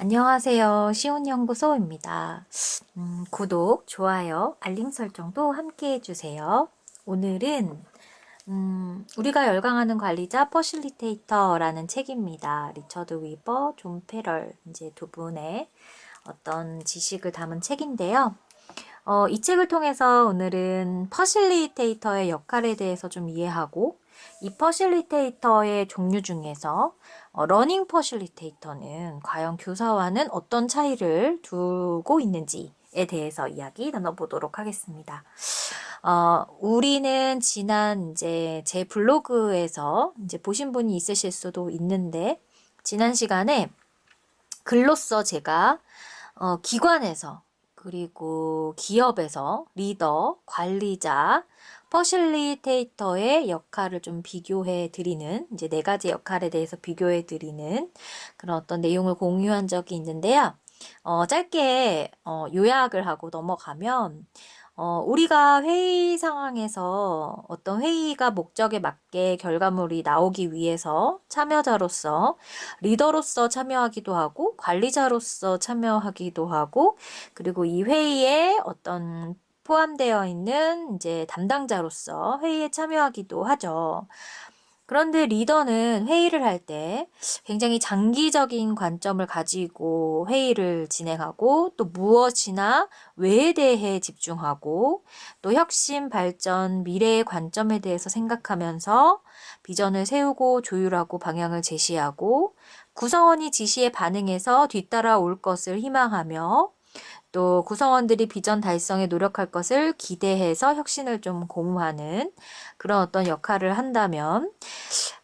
안녕하세요. 시온연구소입니다. 구독, 좋아요, 알림 설정도 함께 해주세요. 오늘은 우리가 열광하는 관리자 퍼실리테이터라는 책입니다. 리처드 위버, 존 페럴 이제 두 분의 어떤 지식을 담은 책인데요. 이 책을 통해서 오늘은 퍼실리테이터의 역할에 대해서 좀 이해하고 이 퍼실리테이터의 종류 중에서 러닝 퍼실리테이터는 과연 교사와는 어떤 차이를 두고 있는지에 대해서 이야기 나눠보도록 하겠습니다. 우리는 지난 이제 제 블로그에서 이제 보신 분이 있으실 수도 있는데 지난 시간에 글로써 제가 기관에서 그리고 기업에서 리더, 관리자, 퍼실리테이터의 역할을 좀 비교해 드리는 이제 네 가지 역할에 대해서 비교해 드리는 그런 어떤 내용을 공유한 적이 있는데요. 짧게 요약을 하고 넘어가면 우리가 회의 상황에서 어떤 회의가 목적에 맞게 결과물이 나오기 위해서 참여자로서 리더로서 참여하기도 하고 관리자로서 참여하기도 하고 그리고 이 회의에 어떤 포함되어 있는 이제 담당자로서 회의에 참여하기도 하죠. 그런데 리더는 회의를 할 때 굉장히 장기적인 관점을 가지고 회의를 진행하고 또 무엇이나 왜에 대해 집중하고 또 혁신, 발전, 미래의 관점에 대해서 생각하면서 비전을 세우고 조율하고 방향을 제시하고 구성원이 지시에 반응해서 뒤따라 올 것을 희망하며 또 구성원들이 비전 달성에 노력할 것을 기대해서 혁신을 좀 고무하는 그런 어떤 역할을 한다면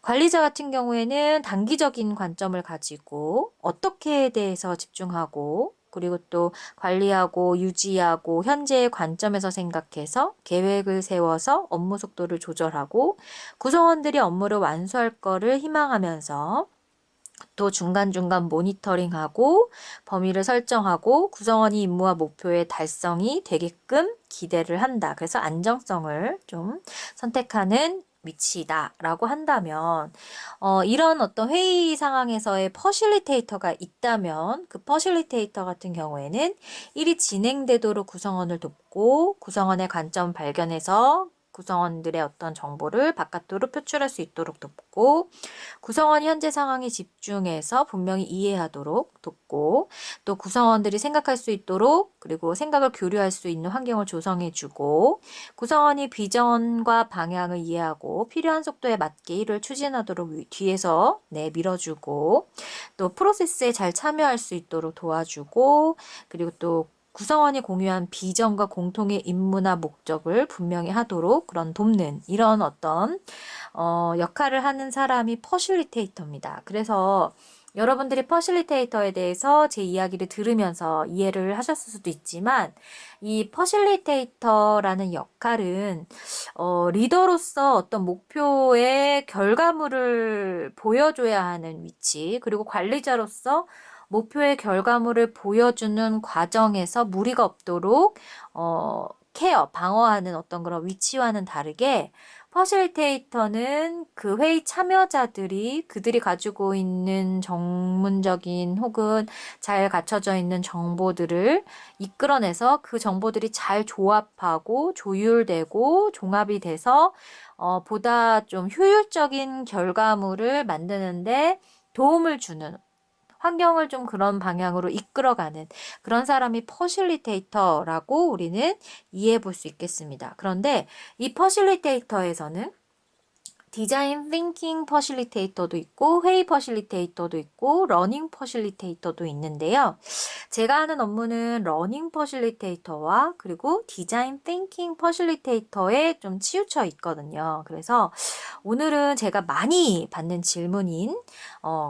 관리자 같은 경우에는 단기적인 관점을 가지고 어떻게에 대해서 집중하고 그리고 또 관리하고 유지하고 현재의 관점에서 생각해서 계획을 세워서 업무 속도를 조절하고 구성원들이 업무를 완수할 거를 희망하면서 또 중간중간 모니터링하고 범위를 설정하고 구성원이 임무와 목표의 달성이 되게끔 기대를 한다. 그래서 안정성을 좀 선택하는 위치다라고 한다면 이런 어떤 회의 상황에서의 퍼실리테이터가 있다면 그 퍼실리테이터 같은 경우에는 일이 진행되도록 구성원을 돕고 구성원의 관점 발견해서 구성원들의 어떤 정보를 바깥으로 표출할 수 있도록 돕고 구성원이 현재 상황에 집중해서 분명히 이해하도록 돕고 또 구성원들이 생각할 수 있도록 그리고 생각을 교류할 수 있는 환경을 조성해주고 구성원이 비전과 방향을 이해하고 필요한 속도에 맞게 일을 추진하도록 뒤에서 밀어주고 또 프로세스에 잘 참여할 수 있도록 도와주고 그리고 또 구성원이 공유한 비전과 공통의 임무나 목적을 분명히 하도록 그런 돕는 이런 어떤 역할을 하는 사람이 퍼실리테이터입니다. 그래서 여러분들이 퍼실리테이터에 대해서 제 이야기를 들으면서 이해를 하셨을 수도 있지만 이 퍼실리테이터라는 역할은 리더로서 어떤 목표의 결과물을 보여줘야 하는 위치 그리고 관리자로서 목표의 결과물을 보여주는 과정에서 무리가 없도록 케어, 방어하는 어떤 그런 위치와는 다르게 퍼실테이터는 그 회의 참여자들이 그들이 가지고 있는 전문적인 혹은 잘 갖춰져 있는 정보들을 이끌어내서 그 정보들이 잘 조합하고 조율되고 종합이 돼서 보다 좀 효율적인 결과물을 만드는데 도움을 주는 환경을 좀 그런 방향으로 이끌어가는 그런 사람이 퍼실리테이터라고 우리는 이해해 볼 수 있겠습니다. 그런데 이 퍼실리테이터에서는 디자인 띵킹 퍼실리테이터도 있고 회의 퍼실리테이터도 있고 러닝 퍼실리테이터도 있는데요. 제가 하는 업무는 러닝 퍼실리테이터와 그리고 디자인 띵킹 퍼실리테이터에 좀 치우쳐 있거든요. 그래서 오늘은 제가 많이 받는 질문인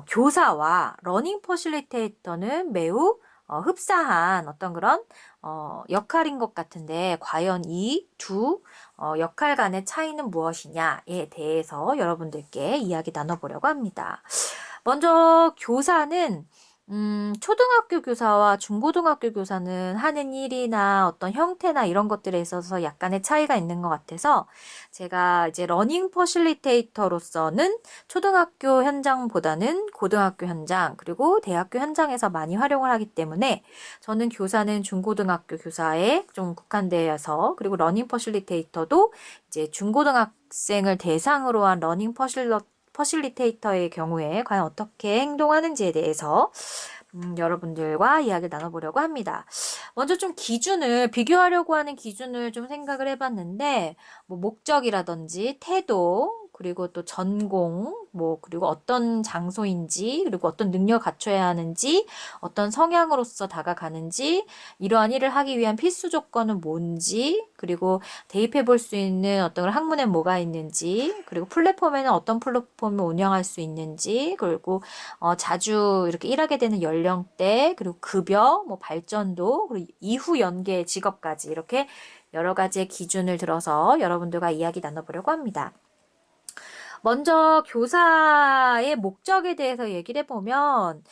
교사와 러닝 퍼실리테이터는 매우 흡사한 어떤 그런 역할인 것 같은데 과연 이 두 역할 간의 차이는 무엇이냐에 대해서 여러분들께 이야기 나눠보려고 합니다. 먼저 교사는 초등학교 교사와 중고등학교 교사는 하는 일이나 어떤 형태나 이런 것들에 있어서 약간의 차이가 있는 것 같아서 제가 이제 러닝 퍼실리테이터로서는 초등학교 현장보다는 고등학교 현장 그리고 대학교 현장에서 많이 활용을 하기 때문에 저는 교사는 중고등학교 교사에 좀 국한되어서 그리고 러닝 퍼실리테이터도 이제 중고등학생을 대상으로 한 러닝 퍼실리테이터의 경우에 과연 어떻게 행동하는지에 대해서 여러분들과 이야기를 나눠보려고 합니다. 먼저 좀 기준을 비교하려고 하는 기준을 좀 생각을 해봤는데 뭐 목적이라든지 태도 그리고 또 전공 뭐 그리고 어떤 장소인지 그리고 어떤 능력을 갖춰야 하는지 어떤 성향으로서 다가가는지 이러한 일을 하기 위한 필수 조건은 뭔지 그리고 대입해 볼 수 있는 어떤 학문에 뭐가 있는지 그리고 플랫폼에는 어떤 플랫폼을 운영할 수 있는지 그리고 자주 이렇게 일하게 되는 연령대, 그리고 급여, 뭐 발전도, 그리고 이후 연계 직업까지 이렇게 여러 가지의 기준을 들어서 여러분들과 이야기 나눠보려고 합니다. 먼저 교사의 목적에 대해서 얘기를 해보면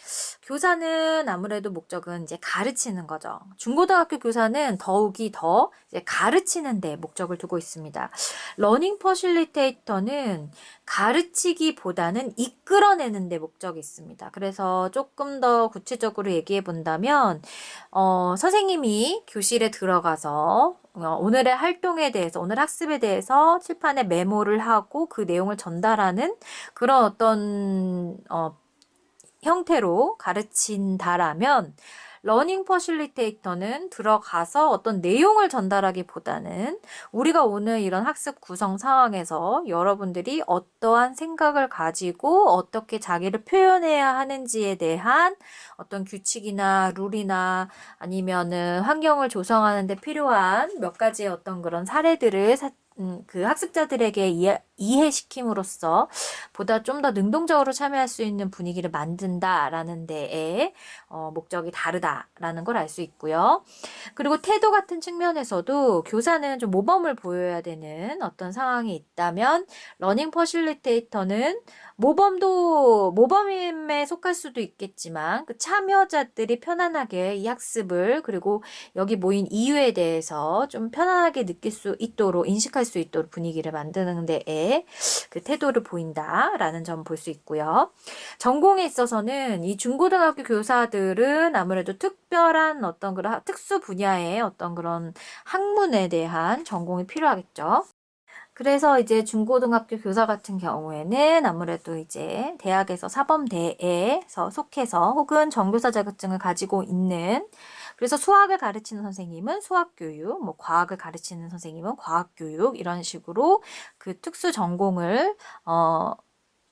교사는 아무래도 목적은 이제 가르치는 거죠. 중고등학교 교사는 더욱이 더 이제 가르치는 데 목적을 두고 있습니다. 러닝 퍼실리테이터는 가르치기보다는 이끌어내는 데 목적이 있습니다. 그래서 조금 더 구체적으로 얘기해 본다면 선생님이 교실에 들어가서 오늘의 활동에 대해서, 오늘 학습에 대해서 칠판에 메모를 하고 그 내용을 전달하는 그런 어떤 형태로 가르친다라면 러닝 퍼실리테이터는 들어가서 어떤 내용을 전달하기보다는 우리가 오늘 이런 학습 구성 상황에서 여러분들이 어떠한 생각을 가지고 어떻게 자기를 표현해야 하는지에 대한 어떤 규칙이나 룰이나 아니면은 환경을 조성하는 데 필요한 몇 가지의 어떤 그런 사례들을 그 학습자들에게 이해시킴으로써 보다 좀 더 능동적으로 참여할 수 있는 분위기를 만든다라는 데에 목적이 다르다라는 걸 알 수 있고요. 그리고 태도 같은 측면에서도 교사는 좀 모범을 보여야 되는 어떤 상황이 있다면 러닝 퍼실리테이터는 모범임에 속할 수도 있겠지만 그 참여자들이 편안하게 이 학습을 그리고 여기 모인 이유에 대해서 좀 편안하게 느낄 수 있도록 인식할 수 있도록 분위기를 만드는 데에 그 태도를 보인다라는 점 볼 수 있고요. 전공에 있어서는 이 중고등학교 교사들은 아무래도 특별한 어떤 그런 특수 분야의 어떤 그런 학문에 대한 전공이 필요하겠죠. 그래서 이제 중고등학교 교사 같은 경우에는 아무래도 이제 대학에서 사범대에서 속해서 혹은 정교사 자격증을 가지고 있는 그래서 수학을 가르치는 선생님은 수학교육, 뭐 과학을 가르치는 선생님은 과학교육 이런 식으로 그 특수 전공을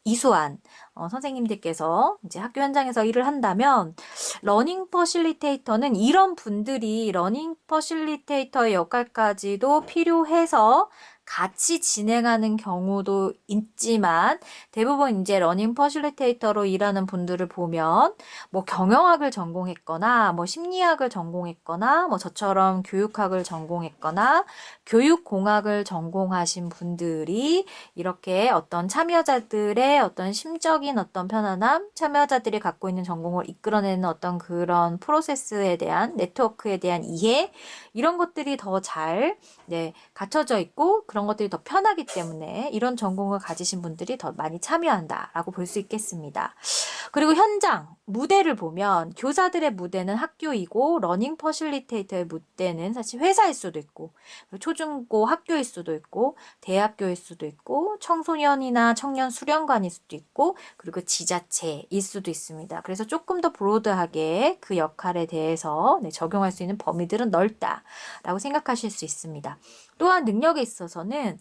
이수한 선생님들께서 이제 학교 현장에서 일을 한다면 러닝 퍼실리테이터는 이런 분들이 러닝 퍼실리테이터의 역할까지도 필요해서 같이 진행하는 경우도 있지만 대부분 이제 러닝 퍼실리테이터로 일하는 분들을 보면 뭐 경영학을 전공했거나 뭐 심리학을 전공했거나 뭐 저처럼 교육학을 전공했거나 교육공학을 전공하신 분들이 이렇게 어떤 참여자들의 어떤 심적인 어떤 편안함, 참여자들이 갖고 있는 전공을 이끌어내는 어떤 그런 프로세스에 대한 네트워크에 대한 이해 이런 것들이 더 잘 갖춰져 있고 그런 것들이 더 편하기 때문에 이런 전공을 가지신 분들이 더 많이 참여한다라고 볼 수 있겠습니다. 그리고 현장, 무대를 보면 교사들의 무대는 학교이고 러닝 퍼실리테이터의 무대는 사실 회사일 수도 있고 초중고 학교일 수도 있고 대학교일 수도 있고 청소년이나 청년 수련관일 수도 있고 그리고 지자체일 수도 있습니다. 그래서 조금 더 브로드하게 그 역할에 대해서 적용할 수 있는 범위들은 넓다라고 생각하실 수 있습니다. 또한 능력에 있어서는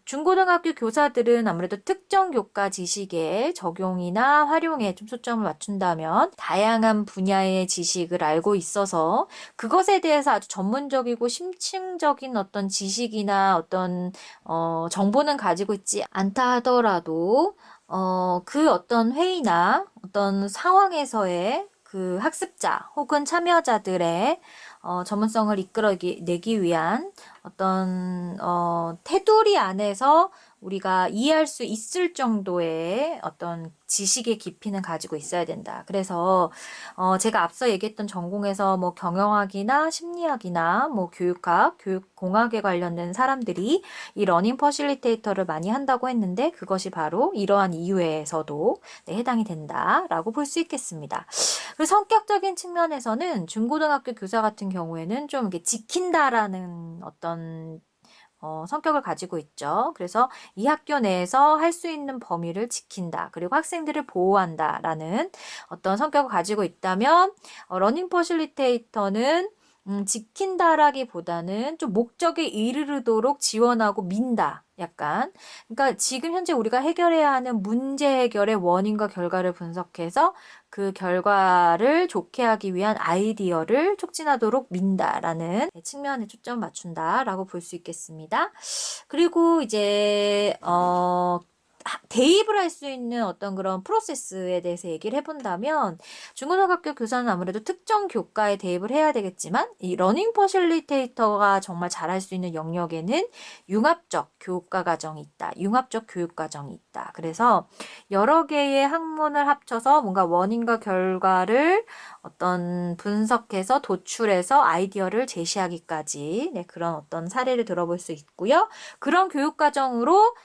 중고등학교 교사들은 아무래도 특정 교과 지식의 적용이나 활용에 좀 초점을 맞춘다면 다양한 분야의 지식을 알고 있어서 그것에 대해서 아주 전문적이고 심층적인 어떤 지식이나 어떤 정보는 가지고 있지 않다 하더라도 그 어떤 회의나 어떤 상황에서의 그 학습자 혹은 참여자들의 전문성을 이끌어내기 위한 어떤 테두리 안에서 우리가 이해할 수 있을 정도의 어떤 지식의 깊이는 가지고 있어야 된다. 그래서 제가 앞서 얘기했던 전공에서 뭐 경영학이나 심리학이나 뭐 교육학, 교육공학에 관련된 사람들이 이 러닝 퍼실리테이터를 많이 한다고 했는데 그것이 바로 이러한 이유에서도 네, 해당이 된다라고 볼 수 있겠습니다. 그리고 성격적인 측면에서는 중고등학교 교사 같은 경우에는 좀 이렇게 지킨다라는 어떤 성격을 가지고 있죠. 그래서 이 학교 내에서 할 수 있는 범위를 지킨다. 그리고 학생들을 보호한다라는 어떤 성격을 가지고 있다면 러닝 퍼실리테이터는 지킨다라기보다는 좀 목적에 이르도록 지원하고 민다. 약간. 그러니까 지금 현재 우리가 해결해야 하는 문제 해결의 원인과 결과를 분석해서 그 결과를 좋게 하기 위한 아이디어를 촉진하도록 민다라는 측면에 초점을 맞춘다라고 볼 수 있겠습니다. 그리고 이제 대입을 할 수 있는 어떤 그런 프로세스에 대해서 얘기를 해본다면 중고등학교 교사는 아무래도 특정 교과에 대입을 해야 되겠지만 이 러닝 퍼실리테이터가 정말 잘할 수 있는 영역에는 융합적 교과 과정이 있다. 융합적 교육 과정이 있다. 그래서 여러 개의 학문을 합쳐서 뭔가 원인과 결과를 어떤 분석해서 도출해서 아이디어를 제시하기까지 네, 그런 어떤 사례를 들어볼 수 있고요. 그런 교육 과정으로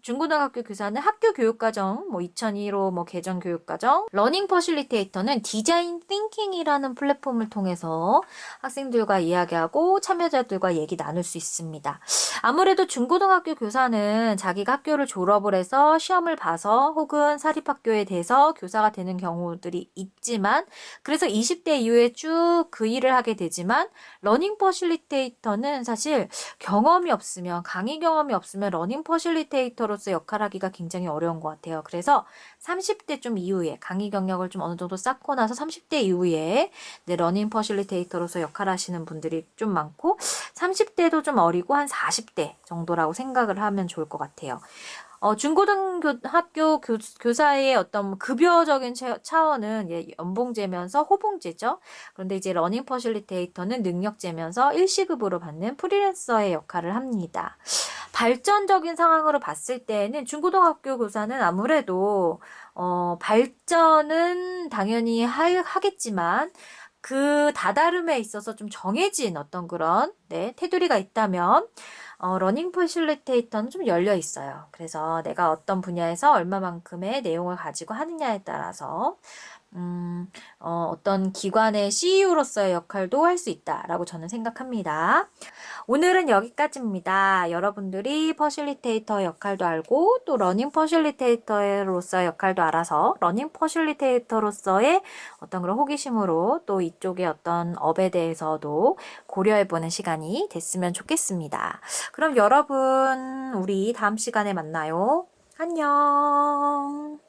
중고등학교 교사는 학교 교육과정, 뭐 2002로 뭐 개정 교육과정, 러닝 퍼실리테이터는 디자인 띵킹이라는 플랫폼을 통해서 학생들과 이야기하고 참여자들과 얘기 나눌 수 있습니다. 아무래도 중고등학교 교사는 자기가 학교를 졸업을 해서 시험을 봐서 혹은 사립학교에 대해서 교사가 되는 경우들이 있지만 그래서 20대 이후에 쭉 그 일을 하게 되지만 러닝 퍼실리테이터는 사실 경험이 없으면 강의 경험이 없으면 러닝 퍼실리테이터로서 역할하기가 굉장히 어려운 것 같아요. 그래서 30대 좀 이후에 강의 경력을 좀 어느 정도 쌓고 나서 30대 이후에 네, 러닝 퍼실리테이터로서 역할하시는 분들이 좀 많고 30대도 좀 어리고 한 40대 정도라고 생각을 하면 좋을 것 같아요. 중고등학교 교사의 어떤 급여적인 차원은 예, 연봉제면서 호봉제죠. 그런데 이제 러닝 퍼실리테이터는 능력제면서 일시급으로 받는 프리랜서의 역할을 합니다. 발전적인 상황으로 봤을 때는 중고등학교 교사는 아무래도 발전은 당연히 하겠지만 그 다다름에 있어서 좀 정해진 어떤 그런 네, 테두리가 있다면 러닝 퍼실리테이터는 좀 열려 있어요. 그래서 내가 어떤 분야에서 얼마만큼의 내용을 가지고 하느냐에 따라서 어떤 기관의 CEO로서의 역할도 할 수 있다라고 저는 생각합니다. 오늘은 여기까지입니다. 여러분들이 퍼실리테이터 역할도 알고 또 러닝 퍼실리테이터로서의 역할도 알아서 러닝 퍼실리테이터로서의 어떤 그런 호기심으로 또 이쪽의 어떤 업에 대해서도 고려해보는 시간이 됐으면 좋겠습니다. 그럼 여러분 우리 다음 시간에 만나요. 안녕.